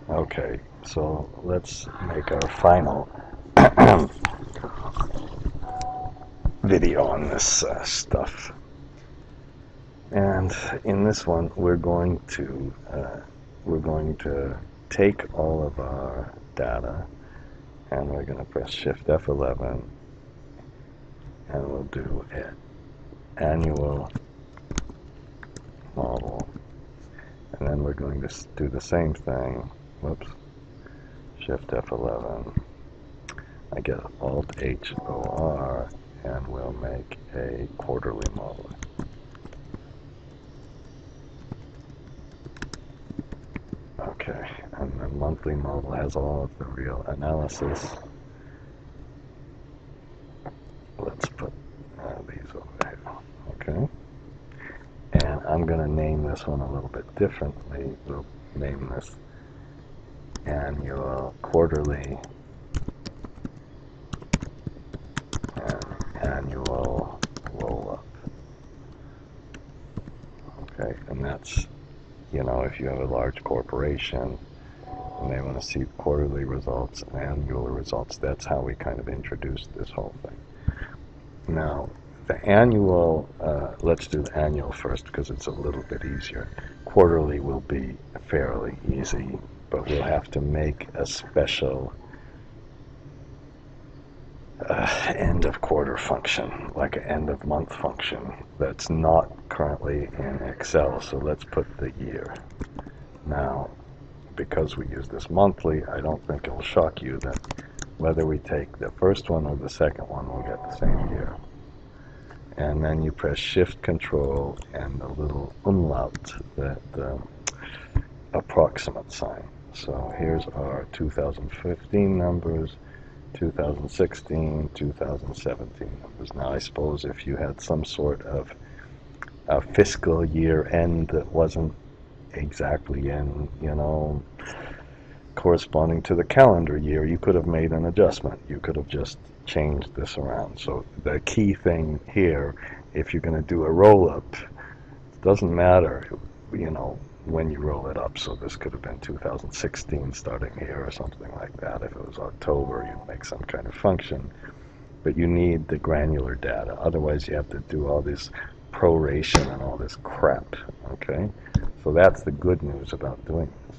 Okay, so let's make our final video on this stuff. And in this one, we're going to take all of our data, and we're going to press Shift F11, and we'll do an annual model, and then we're going to do the same thing. Whoops. Shift F11. I get Alt H O R, and we'll make a quarterly model. Okay, and the monthly model has all of the real analysis. Let's put these over here. Okay, and I'm going to name this one a little bit differently. We'll name this annual, quarterly, and annual roll-up. Okay, and that's, you know, if you have a large corporation and they want to see quarterly results and annual results, that's how we kind of introduced this whole thing. Now, the annual, let's do the annual first because it's a little bit easier. Quarterly will be fairly easy, but we'll have to make a special end of quarter function, like an end of month function that's not currently in Excel. So let's put the year. Now, because we use this monthly, I don't think it'll shock you that whether we take the first one or the second one, we'll get the same year. And then you press Shift Control and the little umlaut, that approximate sign. So here's our 2015 numbers, 2016, 2017 numbers. Now I suppose if you had some sort of a fiscal year end that wasn't exactly in, you know, corresponding to the calendar year, you could have made an adjustment. You could have just changed this around. So the key thing here, if you're going to do a roll-up, it doesn't matter, you know, when you roll it up. So this could have been 2016 starting here or something like that. If it was October, you'd make some kind of function. But you need the granular data. Otherwise, you have to do all this proration and all this crap. Okay? So that's the good news about doing this.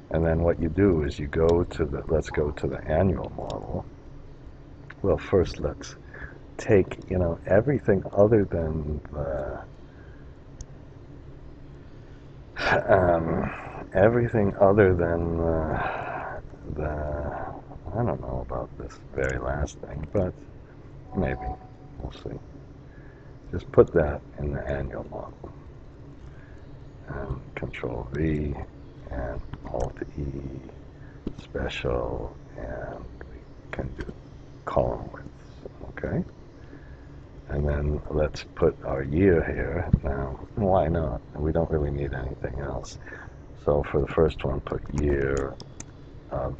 And then what you do is you go to the, let's go to the annual model. Well, first let's take, you know, everything other than everything other than I don't know about this very last thing, but maybe, we'll see. Just put that in the annual model. And Control V and Alt E, special, and we can do column width, okay? And then let's put our year here. Now, why not? We don't really need anything else. So for the first one, put year of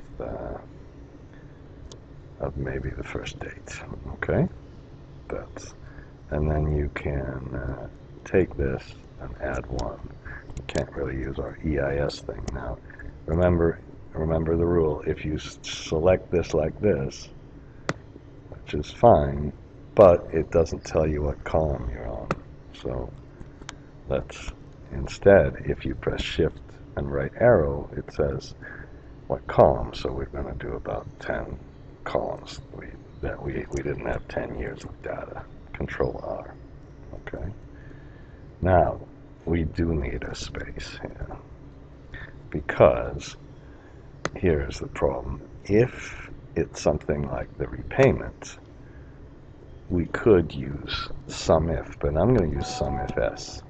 maybe the first date, okay? That's, and then you can take this and add one. You can't really use our EIS thing now. Remember the rule. If you select this like this, which is fine, but it doesn't tell you what column you're on. So let's instead, if you press Shift and right arrow, it says what column. So we're going to do about 10 columns. We didn't have 10 years of data. Control R. Okay. Now we do need a space here, because here's the problem. If it's something like the repayment, we could use SUMIF, but I'm going to use SUMIFS.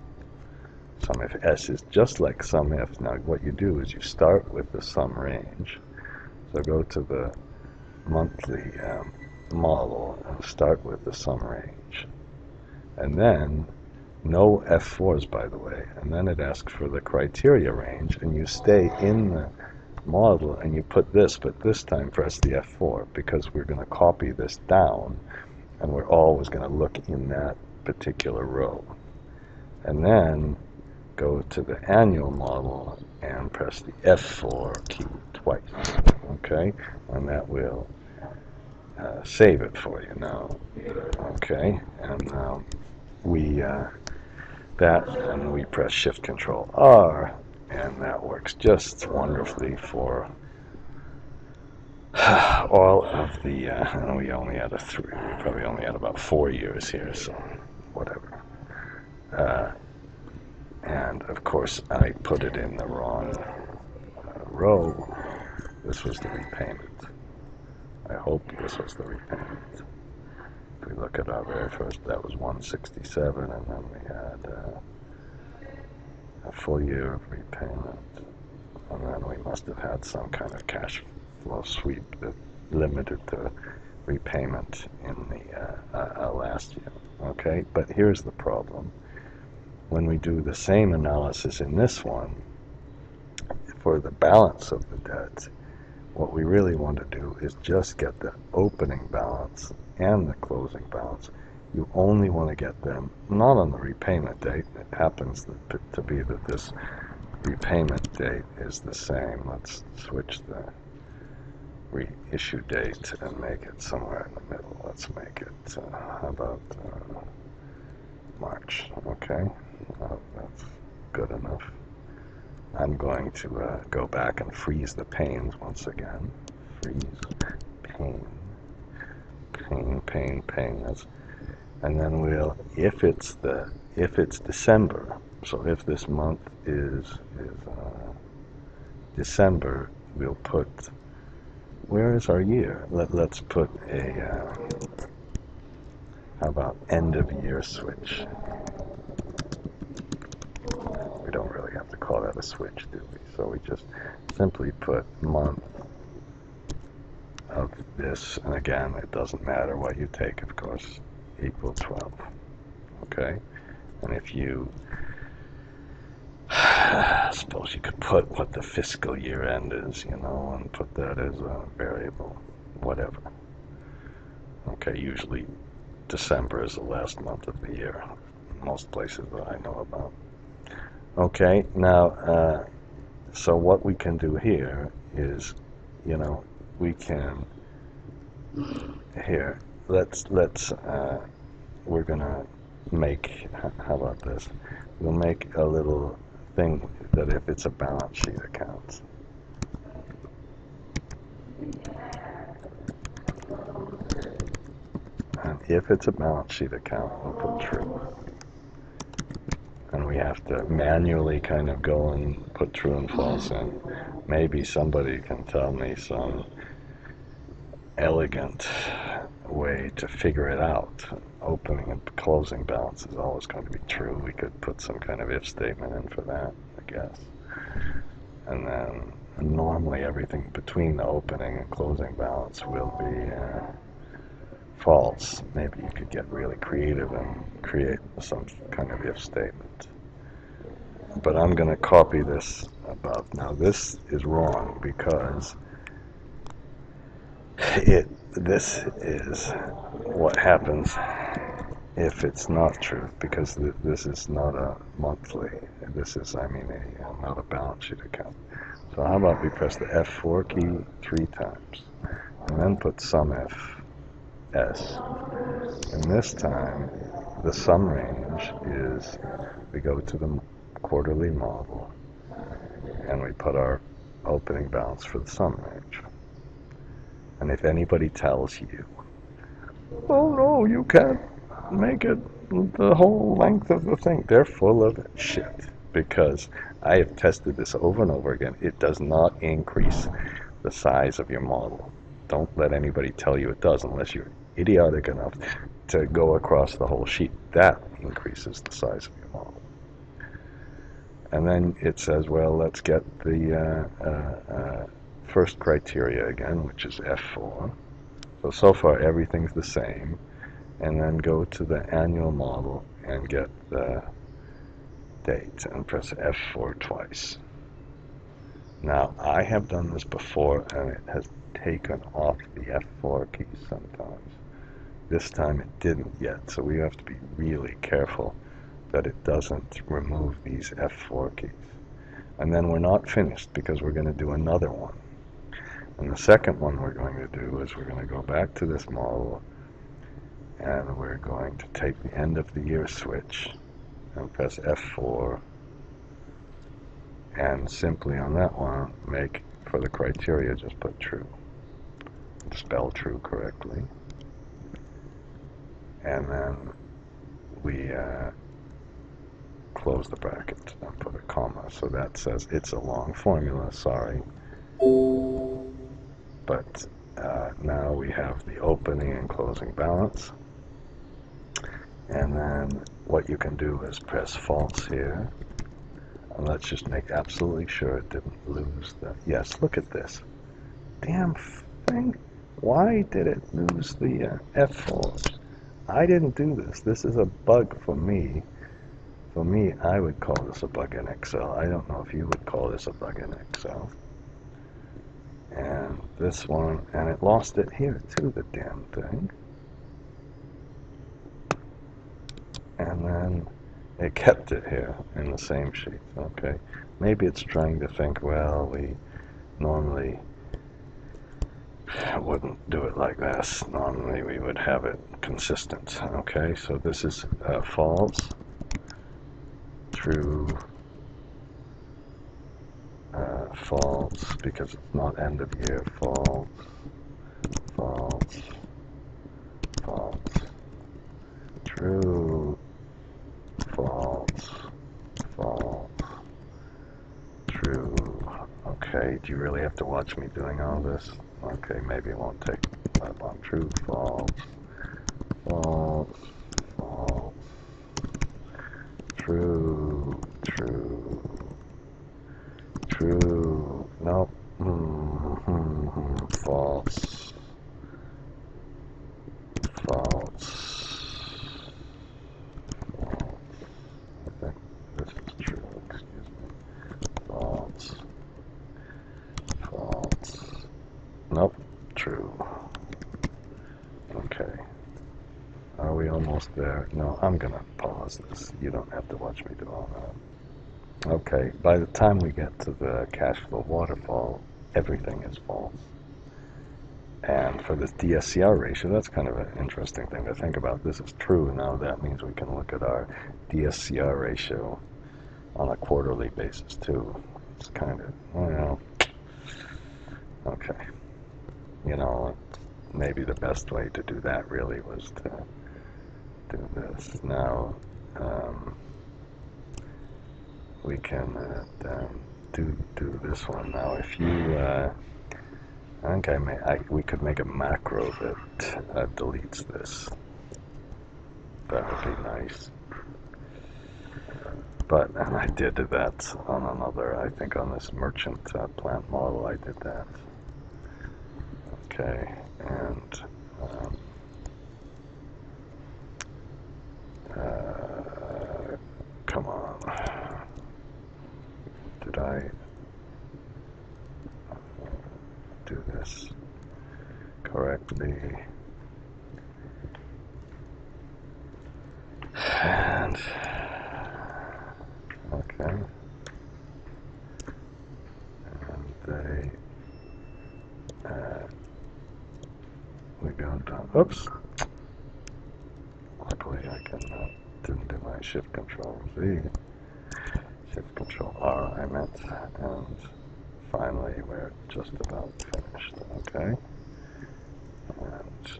SUMIFS is just like SUMIF. Now what you do is you start with the sum range. So go to the monthly model and start with the sum range. And then, no F4s by the way, and then it asks for the criteria range, and you stay in the model and you put this, but this time press the F4 because we're going to copy this down and we're always going to look in that particular row. And then go to the annual model and press the F4 key twice. Okay, and that will save it for you now. Okay, and we press Shift Control R, and that works just wonderfully for all of the. We only had we probably only had about 4 years here, so whatever. And of course, I put it in the wrong row. This was the repayment. I hope this was the repayment. If we look at our very first, that was 167, and then we had a full year of repayment, and then we must have had some kind of cash flow sweep that limited the repayment in the last year. Okay, but here's the problem. When we do the same analysis in this one, for the balance of the debt, what we really want to do is just get the opening balance and the closing balance. You only want to get them not on the repayment date. It happens to be that this repayment date is the same. Let's switch the reissue date and make it somewhere in the middle. Let's make it, how about March? Okay, that's good enough. I'm going to go back and freeze the panes once again. Freeze, pane, pane, pane, pane. And then we'll, if it's December, so if this month is December, we'll put, where is our year? Let's put a, how about end of year switch? We don't really have to call that a switch, do we? So we just simply put month of this, and again, it doesn't matter what you take, of course, equal 12. Okay? And if you, I suppose you could put what the fiscal year end is, you know, and put that as a variable, whatever. Okay, usually December is the last month of the year, most places that I know about. Okay, now, so what we can do here is, you know, we can, here, we're gonna make, how about this? We'll make a little thing that if it's a balance sheet account. And if it's a balance sheet account, we'll put true. And we have to manually kind of go and put true and false in. Maybe somebody can tell me some elegant way to figure it out. Opening and closing balance is always going to be true. We could put some kind of if statement in for that, I guess. And then normally everything between the opening and closing balance will be false. Maybe you could get really creative and create some kind of if statement. But I'm going to copy this above. Now this is wrong because this is what happens if it's not true, because this is not a monthly, this is, I mean, not a balance sheet account. So how about we press the F4 key 3 times, and then put SUMIFS. And this time, the sum range is, we go to the quarterly model, and we put our opening balance for the sum range. And if anybody tells you, oh no, you can't make it the whole length of the thing, they're full of shit. Because I have tested this over and over again. It does not increase the size of your model. Don't let anybody tell you it does unless you're idiotic enough to go across the whole sheet. That increases the size of your model. And then it says, well, let's get the first criteria again, which is F4. So far everything's the same. And then go to the annual model and get the date and press F4 twice. Now, I have done this before and it has taken off the F4 key sometimes. This time it didn't yet, so we have to be really careful that it doesn't remove these F4 keys. And then we're not finished because we're going to do another one. And the second one we're going to do is we're going to go back to this model and we're going to take the end of the year switch and press F4 and simply on that one make for the criteria just put true. Spell true correctly. And then we close the bracket and put a comma. So that says it's a long formula, sorry. But now we have the opening and closing balance. And then what you can do is press false here. And let's just make absolutely sure it didn't lose the... Yes, look at this. Damn thing. Why did it lose the F4s? I didn't do this. This is a bug for me. For me, I would call this a bug in Excel. I don't know if you would call this a bug in Excel. And this one, and it lost it here too, the damn thing. And then it kept it here in the same sheet. Okay, maybe it's trying to think, well, we normally wouldn't do it like this. Normally we would have it consistent. Okay, so this is false, true, false, because it's not end of year, false, false, false, true, false, false, true. Okay, do you really have to watch me doing all this? Okay, maybe it won't take that long. True, false, false, false, true, true, true, nope, false, false, I think this is true, excuse me, false, false, nope, true. Okay. Are we almost there? No, I'm going to pause this. You don't have to watch me do all that. Okay, by the time we get to the cash flow waterfall, everything is false. And for this DSCR ratio, that's kind of an interesting thing to think about. This is true. Now that means we can look at our DSCR ratio on a quarterly basis too. It's kind of, well, okay. You know, maybe the best way to do that really was to do this. Now, we can do this one. Now, if you, I think we could make a macro that deletes this. That would be nice. But, and I did that on another, I think on this merchant plant model, I did that. Okay, and come on. Did I do this correctly? And okay. And they we go down. Oops. Luckily I didn't do my shift control Z. Shift control R I meant. And finally we're just about finished. Okay. And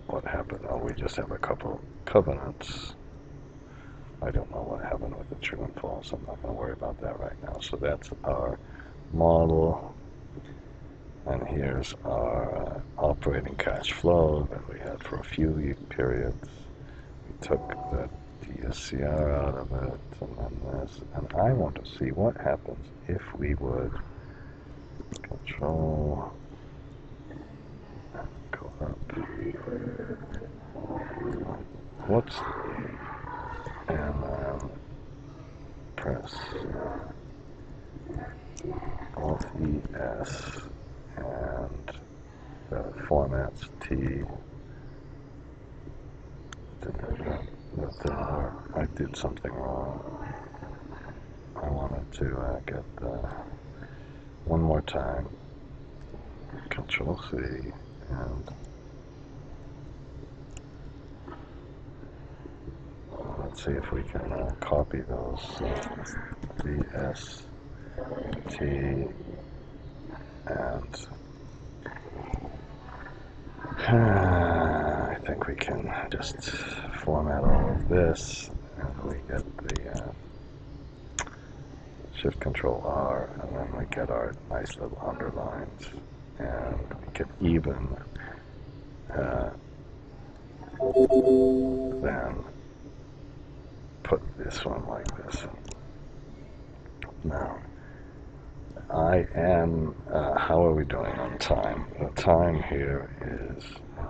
what happened? Oh, we just have a couple covenants. I don't know what happened with the true and false. I'm not going to worry about that right now. So that's our model. And here's our operating cash flow that we had for a few periods. We took the DSCR out of it, and then this. And I want to see what happens if we would control and go up. Whoops. And press Alt ES. And the formats T, the but I did something wrong. I wanted to get one more time, Control C, and let's see if we can copy those. VS, T, and I think we can just format all of this, and we get the Shift Control R, and then we get our nice little underlines, and we can even then put this one like this. Now, I am, how are we doing on time? The time here is,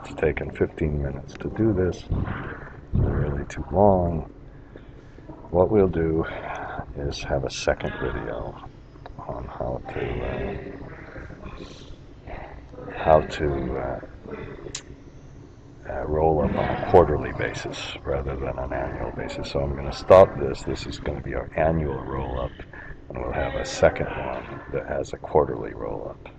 it's taken 15 minutes to do this. It's really too long. What we'll do is have a second video on how to roll up on a quarterly basis rather than an annual basis. So I'm going to stop this. This is going to be our annual roll up, and we'll have a second one that has a quarterly roll up.